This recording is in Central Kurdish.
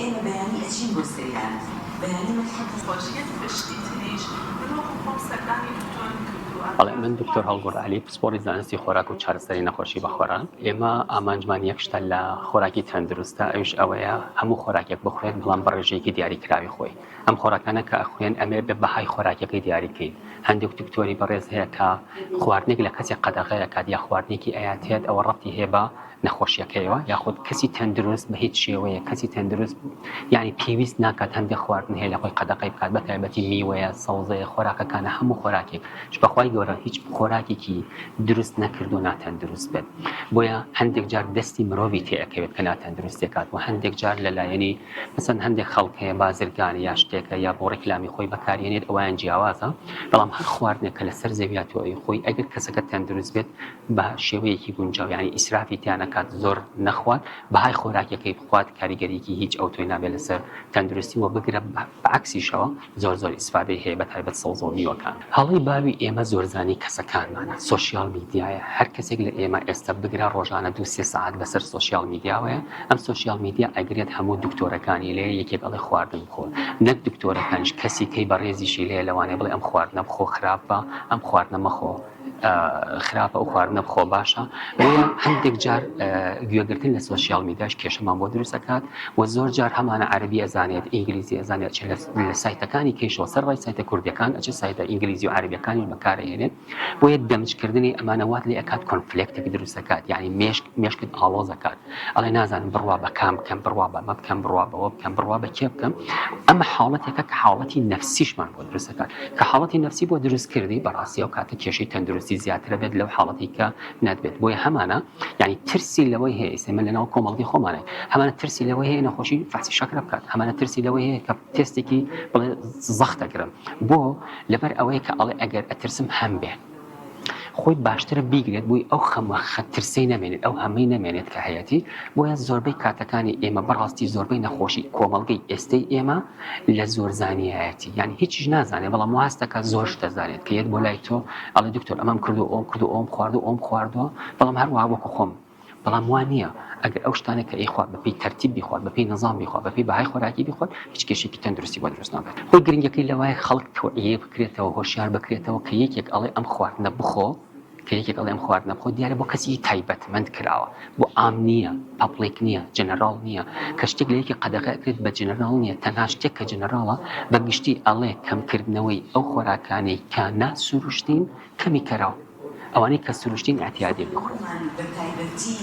ئێمە بەیانی ئەچین بۆ سەریان بەیانی مەتحەدەث خۆشیەت پشتی تریش بنۆکو خۆم سەردانی دکتۆرم کردووە. بەڵێ من دکتۆر هەڵگۆڕ عەلی پسپۆڕی زانستی خۆراک و چارەسەری نەخۆشی بە خۆران. ئێمە ئامانجمان یەک شتە لە خۆراکی تەندروستە، ئەوش ئەوەیە هەموو خۆراکێک بخوێن بەڵام بە ڕێژەیەکی دیاریکراوی خۆی. ئەم خۆراکانە کە ئەخوێن ئەمێ بە بەهای خۆراکەکەی دیاریکەین. هەندێک دکتۆری بەڕێز هەیە کە خواردنێک لە کەسێک قەدەغەیە کات یا خواردنێکی ئەیاتێت ئەوە ڕەبتی هەیە بە نەخۆشیەکەیەوە یاخود کەسی تەندروست بە هیچ شێوەیە کەسی تەندروست یعنی پێویست ناکات هەندێک خواردن هەیە لە خۆی قەدەغەی بکات بە تایبەتی میوەیە سەوزەیە خۆراکەکانە هەموو خۆراکێک بەخوای گەورە هیچ خۆراکێکی دروست نەکرد و ناتەندروست بێت بۆیە هەندێک جار دەستی مرۆڤی تێئەکەوێت کە ناتەندروستی کات و هەندێک جار لەلایەنی مثلا هەندێک خەڵک هەیە بازرگانی یا شتێکە یا بۆ ڕێکلامی خۆی بەکارهێنێت ئەویان جیاوازە بەڵام هەر خواردنێک کە لەسەر زەویاتەوەی خۆی ئەگەر کەسەکە تەندروست بێت بە شێوەیەکی گونجاو یعنی ئیسرافی تیان نەکات زۆر نەخوات بەهای خۆراکەکەی بخوات کاریگەریەکی هیچ ئەو تۆی نابێت لەسەر تەندروستی و بگرە بەعکسیشەوە زۆر ئیسفادەی هەیە بە تایبەت سەوزە و میوەکان. هەڵی باوی ئێمە زۆرزانی کەسەکانمانە سۆشیال میدیایە هەر کەسێک لە ئێمە ئێستا بگرە ڕۆژانە 2-3 ساعت بەسەر سۆشیال میدیاوەیە ئەم سۆشیال میدیا ئەگرێت هەموو دکتۆرەکانی لێ یەکێک ئەڵێ خواردن بخۆ نەک دکتۆرەکانش کەسی کەی بە ڕێزیشی لێ لەوانەیە بڵێ ئەم خواردنە بخۆ خراپە ئەم خواردنە مەخۆ خراپە ئەو خواردنە بخۆ باشە بۆیە هەندێک جار گوێگرتن لە سۆشیال میدیاش کێشەمان بۆ دروست دەکات و زۆر جار هەمانە عەربی ئەزانێت ئینگلیزی ئەزانێت لە سایتەکانی کێشەوە سەرڕای سایتە کوردیەکان ئەچ سایتە ئینگلیزی و عەربیەکانی بەکارهێنێت بۆیە دەمجکردنی ئەمانەوات لێ ئەکات کۆنفلێکتێک دروست دەکات یعنی مێشکت ئاڵۆز دەکات ئەڵێ نازانم بڕوا بە کام بکەم بڕوا بە مە بکەم بڕوا بەوە بکەم بڕوا بە کێ بکەم ئەمە حاڵەتێکە کە حاڵەتی نەفسیشمان بۆ دروست دەکات کە حاڵەتی نەفسی بۆ دروست کردی بەڕاستی ئەو کاتە کێشەی تەندروستی زیاترە بێت لەو حاڵەتی کە ناتبێت بۆیە هەمانە یعنی ترسی لەوەی هەیە ئێستا من لەناو کۆمەڵگەی خۆمانە هەمانە ترسی لەوەی هەیە نەخۆشی فاسی شەکرە بکات هەمانە ترسی لەوەی هەیە کە تێستێکی بڵێ زەخت دەگرم بۆ لەبەر ئەوەیە کە ئەڵێ ئەگەر ئەترسم هەم بێ خۆی باشترە بیگرێت بووی ئەو خەمە ترسەی نەمێنێت ئەو هەمەی نەمێنێت کە هەیەتی بۆیە زۆربەی کاتەکانی ئێمە بەڕاستی زۆربەی نەخۆشی کۆمەڵگەی ئێستەی ئێمە لە زۆرزانیایەتی یعنی هیچیش نازانێت بەڵام وهستەکە زۆر دەزانێت کە یەت بۆ لای تۆ ئەڵێ دکتۆر ئەمەم کردو ئەوم کردو ئەوم خواردو ئەوم خواردووە بەڵام هەروەها وەکو خۆم بەڵام وان نییە ئەگەر ئەو شتانە کە ئەیخوات بەپی تەرتیب بیخوات بەپی نظام بیخوات بەپی بەهای خۆراکی بیخوات هیچ کێشێکی تەندروستی بۆ دروست نابێت خۆی گرنگەکەی لەوایە خەڵک تۆعیە بکرێتەوە هۆشیار بکرێتەوە کە یەکێک ئەڵێ ئەم خواردنە بخۆ کە یەکێک ئەڵێ ئەم خواردنە بخۆ دیارە بۆ کەسی تایبەتمەند کراوە بۆ ئام نییە پابلیک نییە جەنەراڵ نییە کە شتێک لە یەکی قەدەغەکرێت بە جەنەراڵ نییە تەنها شتێک کە جەنەراڵە بە گشتی ئەڵێ کەمکردنەوەی ئەو خۆراکانەی کە ناسروشتین کەمی کەراوە ئەوانەی کە سروشتین ئاحتیاجی بخۆن بە تایبەتی